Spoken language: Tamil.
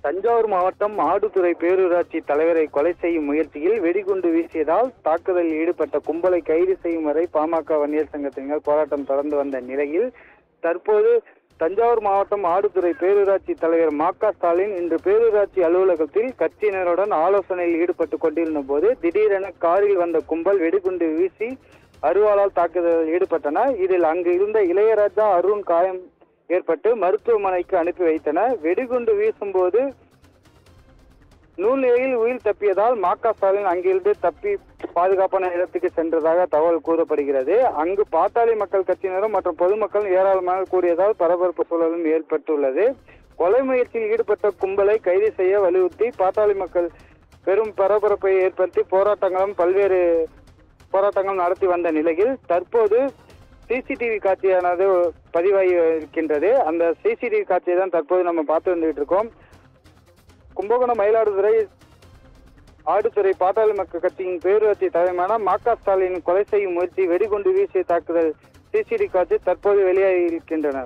தஞ்சாவூர் மாவட்டம் ஆடுதுறை பேரூராட்சி தலைவரை கொலை செய்யும் முயற்சியில் வெடிகுண்டு வீசியதால் தாக்குதலில் ஈடுபட்ட கும்பலை கைது செய்யும் வரை பாமக வன்னியர் சங்கத்தினர் போராட்டம் தொடர்ந்து வந்த நிலையில் தற்போது தஞ்சாவூர் மாவட்டம் ஆடுதுறை பேரூராட்சி தலைவர் மா.க. ஸ்டாலின் இன்று பேரூராட்சி அலுவலகத்தில் கட்சியினருடன் ஆலோசனையில் ஈடுபட்டுக் கொண்டிருந்த போது திடீரென காரில் வந்த கும்பல் வெடிகுண்டு வீசி அருவாளால் தாக்குதலில் ஈடுபட்டனர். இதில் அங்கு இருந்த இளையராஜா, அருண் காயம் ஏற்பட்டு மருத்துவமனைக்கு அனுப்பி வைத்தனர். வெடிகுண்டு வீசும்போது நூல்நிலையில் உயிர் தப்பியதால் மா.க. ஸ்டாலின் அங்கிருந்து தப்பி பாதுகாப்பான இடத்துக்கு சென்றதாக தகவல் கூறப்படுகிறது. அங்கு பாட்டாளி மக்கள் கட்சியினரும் மற்றும் பொதுமக்கள் ஏராளமாக கூடியதால் பரபரப்பு சூழலும் ஏற்பட்டுள்ளது. கொலை முயற்சியில் ஈடுபட்ட கும்பலை கைது செய்ய வலியுறுத்தி பாட்டாளி மக்கள் பெரும் பரபரப்பை ஏற்படுத்தி பல்வேறு போராட்டங்கள் நடத்தி வந்த நிலையில் தற்போது சிசிடிவி காட்சியானது பதிவாகி இருக்கின்றது. அந்த சிசிடிவி காட்சியை தான் தற்போது நம்ம பார்த்து வந்துட்டு இருக்கோம். கும்பகோணம் மயிலாடுதுறை ஆடுதுறை பாட்டாளி மக்கள் கட்சியின் பேரூராட்சி தலைவரான மா.க. ஸ்டாலின் கொலை செய்யும் முயற்சி வெடிகுண்டு வீசிய தாக்குதல் சிசிடிவி காட்சி தற்போது வெளியாகி இருக்கின்றன.